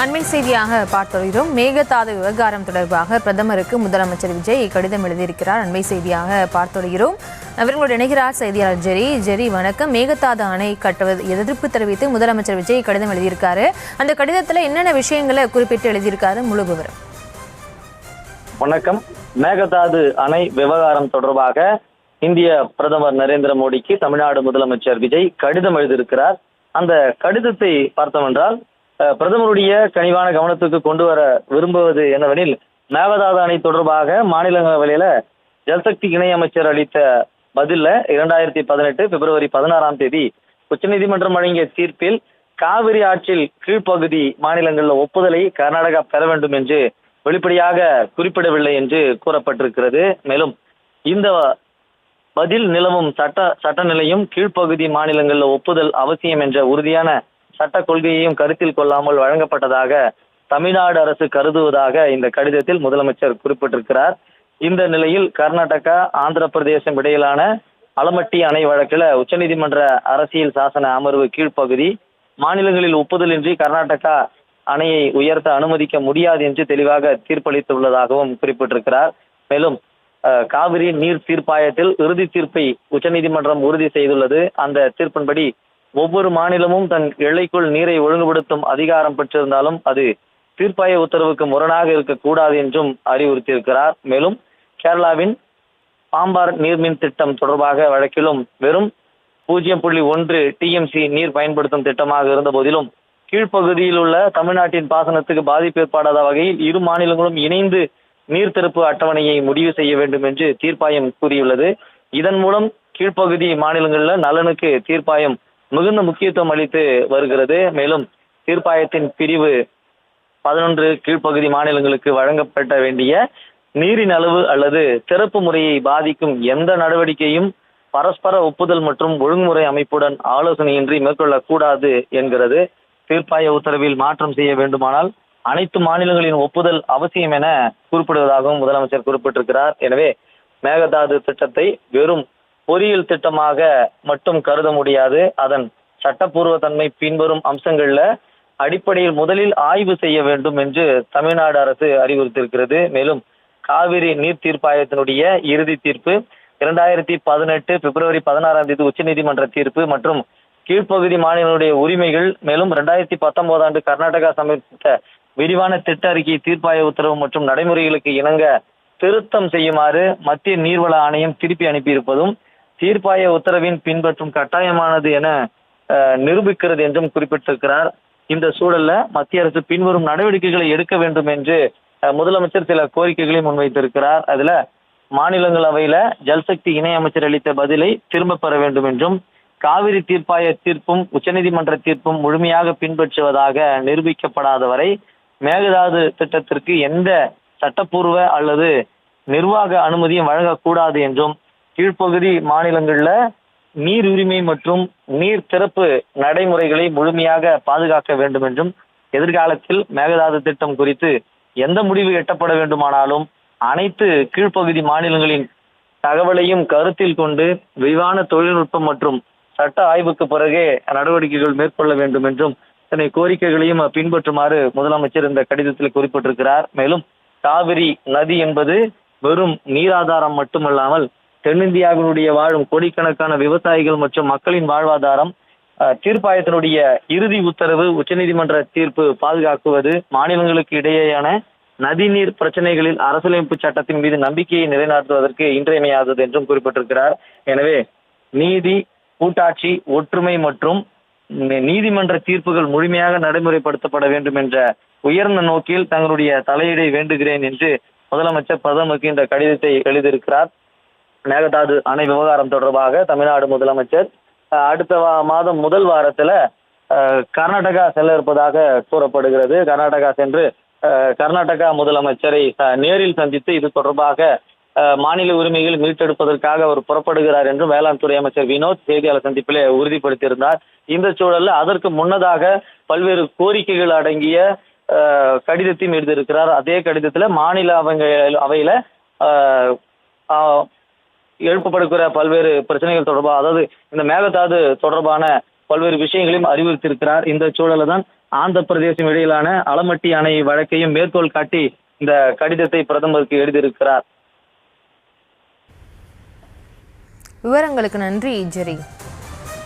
அண்மை செய்தியாக பார்த்துள்ளோம். மேகதாது விவகாரம் தொடர்பாக பிரதமருக்கு முதலமைச்சர் விஜய் கடிதம் எழுதியிருக்கிறார். அண்மை செய்தியாக பார்த்துள்ளோம். அவர்களோடு இணைகிறார் செய்தியாளர் ஜெரி. வணக்கம். மேகதாது அணை கட்டுவது எதிர்ப்பு தெரிவித்து முதலமைச்சர் விஜய் கடிதம் எழுதியிருக்காரு. அந்த கடிதத்தில் என்னென்ன விஷயங்களை குறிப்பிட்டு எழுதியிருக்காரு? முழு விவரம். வணக்கம். மேகதாது அணை விவகாரம் தொடர்பாக இந்திய பிரதமர் நரேந்திர மோடிக்கு தமிழ்நாடு முதலமைச்சர் விஜய் கடிதம் எழுதியிருக்கிறார். அந்த கடிதத்தை பார்த்தோம் என்றால் பிரதமருடைய கனிவான கவனத்துக்கு கொண்டு வர விரும்புவது என்னவெனில், மேகதாது அணை தொடர்பாக மாநிலங்களவையில ஜல்சக்தி இணையமைச்சர் அளித்த பதில 2018 பிப்ரவரி 16 உச்சநீதிமன்றம் வழங்கிய தீர்ப்பில் காவிரி ஆற்றில் கீழ்ப்பகுதி மாநிலங்களில் ஒப்புதலை கர்நாடகா பெற வேண்டும் என்று வெளிப்படையாக குறிப்பிடவில்லை என்று கூறப்பட்டிருக்கிறது. மேலும் இந்த பதில் நிலவும் சட்ட நிலையும் கீழ்ப்பகுதி மாநிலங்களில் ஒப்புதல் அவசியம் என்ற உறுதியான சட்ட கொள்கையையும் கருத்தில் கொள்ளாமல் வழங்கப்பட்டதாக தமிழ்நாடு அரசு கருதுவதாக இந்த கடிதத்தில் முதலமைச்சர் குறிப்பிட்டிருக்கிறார். இந்த நிலையில் கர்நாடகா ஆந்திர பிரதேசம் இடையிலான அலமட்டி அணை வழக்கில் உச்சநீதிமன்ற அரசியல் சாசன அமர்வு கீழ்ப்பகுதி மாநிலங்களில் ஒப்புதலின்றி கர்நாடகா அணையை உயர்த்த அனுமதிக்க முடியாது என்று தெளிவாக தீர்ப்பளித்துள்ளதாகவும் குறிப்பிட்டிருக்கிறார். மேலும் காவிரி நீர் தீர்ப்பாயத்தில் இறுதி தீர்ப்பை உச்சநீதிமன்றம் உறுதி செய்துள்ளது. அந்த தீர்ப்பின்படி ஒவ்வொரு மாநிலமும் தன் எல்லைக்குள் நீரை ஒழுங்குபடுத்தும் அதிகாரம் பெற்றிருந்தாலும் அது தீர்ப்பாய உத்தரவுக்கு முரணாக இருக்கக்கூடாது என்றும் அறிவுறுத்தியிருக்கிறார். மேலும் கேரளாவின் பாம்பார் நீர்மின் திட்டம் தொடர்பாக வழக்கிலும் வெறும் 0.1 TMC நீர் பயன்படுத்தும் திட்டமாக இருந்த போதிலும் கீழ்ப்பகுதியில் உள்ள தமிழ்நாட்டின் பாசனத்துக்கு பாதிப்பு ஏற்படாத வகையில் இரு மாநிலங்களும் இணைந்து நீர் திறப்பு அட்டவணையை முடிவு செய்ய வேண்டும் என்று தீர்ப்பாயம் கூறியுள்ளது. இதன் மூலம் கீழ்ப்பகுதி மாநிலங்களில் நலனுக்கு தீர்ப்பாயம் மிகுந்த முக்கியத்துவம் அளித்து வருகிறது. மேலும் தீர்ப்பாயத்தின் பிரிவு 11 கீழ்ப்பகுதி மாநிலங்களுக்கு வழங்கப்பட வேண்டிய நீரின் அளவு அல்லது திறப்பு முறையை பாதிக்கும் எந்த நடவடிக்கையும் பரஸ்பர ஒப்புதல் மற்றும் ஒழுங்குமுறை அமைப்புடன் ஆலோசனையின்றி மேற்கொள்ளக்கூடாது என்கிறது. தீர்ப்பாய உத்தரவில் மாற்றம் செய்ய வேண்டுமானால் அனைத்து மாநிலங்களின் ஒப்புதல் அவசியம் என குறிப்பிடுவதாகவும் முதலமைச்சர் குறிப்பிட்டிருக்கிறார். எனவே மேகதாது திட்டத்தை வெறும் பொறியியல் திட்டமாக மட்டும் கருத முடியாது. அதன் சட்டப்பூர்வ தன்மை பின்வரும் அம்சங்கள்ல அடிப்படையில் முதலில் ஆய்வு செய்ய வேண்டும் என்று தமிழ்நாடு அரசு அறிவுறுத்தியிருக்கிறது. மேலும் காவிரி நீர் தீர்ப்பாயத்தினுடைய இறுதி தீர்ப்பு 2018 பிப்ரவரி 16 உச்சநீதிமன்ற தீர்ப்பு மற்றும் கீழ்ப்பகுதி மாநிலங்களுடைய உரிமைகள், மேலும் 2019 கர்நாடகா சமர்ப்பித்த விரிவான திட்ட அறிக்கை தீர்ப்பாய உத்தரவு மற்றும் நடைமுறைகளுக்கு இணங்க திருத்தம் செய்யுமாறு மத்திய நீர்வள ஆணையம் திருப்பி அனுப்பியிருப்பதும் தீர்ப்பாய உத்தரவின் பின்பற்றும் கட்டாயமானது என நிரூபிக்கிறது என்றும் குறிப்பிட்டிருக்கிறார். இந்த சூழல்ல மத்திய அரசு பின்வரும் நடவடிக்கைகளை எடுக்க வேண்டும் என்று முதலமைச்சர் சில கோரிக்கைகளை முன்வைத்திருக்கிறார். அதுல மாநிலங்களவையில ஜல்சக்தி இணையமைச்சர் அளித்த பதிலை திரும்ப பெற வேண்டும் என்றும், காவிரி தீர்ப்பாய தீர்ப்பும் உச்சநீதிமன்ற தீர்ப்பும் முழுமையாக பின்பற்றுவதாக நிரூபிக்கப்படாத வரை மேகதாது திட்டத்திற்கு எந்த சட்டப்பூர்வ அல்லது நிர்வாக அனுமதியும் வழங்கக்கூடாது என்றும், கீழ்ப்பகுதி மாநிலங்கள்ல நீர் உரிமை மற்றும் நீர் திறப்பு நடைமுறைகளை முழுமையாக பாதுகாக்க வேண்டும் என்றும், எதிர்காலத்தில் மேகதாது திட்டம் குறித்து எந்த முடிவு எட்டப்பட வேண்டுமானாலும் அனைத்து கீழ்ப்பகுதி மாநிலங்களின் தகவலையும் கருத்தில் கொண்டு விரிவான தொழில்நுட்பம் மற்றும் சட்ட ஆய்வுக்கு பிறகே நடவடிக்கைகள் மேற்கொள்ள வேண்டும் என்றும் இத்தனை கோரிக்கைகளையும் பின்பற்றுமாறு முதலமைச்சர் இந்த கடிதத்தில் குறிப்பிட்டிருக்கிறார். மேலும் காவிரி நதி என்பது வெறும் நீராதாரம் மட்டுமல்லாமல் தென்னிந்தியாவினுடைய வாழும் கோடிக்கணக்கான விவசாயிகள் மற்றும் மக்களின் வாழ்வாதாரம். தீர்ப்பாயத்தினுடைய இறுதி உத்தரவு உச்சநீதிமன்ற தீர்ப்பு பாதுகாக்குவது மாநிலங்களுக்கு இடையேயான நதிநீர் பிரச்சனைகளில் அரசியலமைப்பு சட்டத்தின் மீது நம்பிக்கையை நிலைநாட்டுவதற்கு இன்றியமையாதது என்றும் குறிப்பிட்டிருக்கிறார். எனவே நீதி, கூட்டாட்சி, ஒற்றுமை மற்றும் நீதிமன்ற தீர்ப்புகள் முழுமையாக நடைமுறைப்படுத்தப்பட வேண்டும் என்ற உயர்ந்த நோக்கில் தங்களுடைய தலையீடை வேண்டுகிறேன் என்று முதலமைச்சர் பிரதமருக்கு இந்த கடிதத்தை எழுதியிருக்கிறார். மேகதாது அணை விவகாரம் தொடர்பாக தமிழ்நாடு முதலமைச்சர் அடுத்த மாதம் முதல் வாரத்துல கர்நாடகா செல்ல இருப்பதாக கூறப்படுகிறது. கர்நாடகா சென்று கர்நாடகா முதலமைச்சரை நேரில் சந்தித்து இது தொடர்பாக மாநில உரிமைகள் மீட்டெடுப்பதற்காக அவர் புறப்படுகிறார் என்று வேளாண் துறை அமைச்சர் வினோத் செய்தியாளர் சந்திப்பிலே உறுதிப்படுத்தியிருந்தார். இந்த சூழல்ல அதற்கு முன்னதாக பல்வேறு கோரிக்கைகள் அடங்கிய கடிதத்தையும் எழுதியிருக்கிறார். அதே கடிதத்துல மாநில அவையில எழுப்பப்படுகிற பல்வேறு பிரச்சனைகள் தொடர்பாக, அதாவது இந்த மேகதாது தொடர்பான பல்வேறு விஷயங்களையும் அறிவுறுத்தியிருக்கிறார். இந்த சூழலை தான் ஆந்திர பிரதேசம் இடையிலான அலமட்டி அணை வழக்கையும் மேற்கோள் காட்டி இந்த கடிதத்தை பிரதமருக்கு எழுதியிருக்கிறார். விவரங்களுக்கு நன்றி ஜெரி.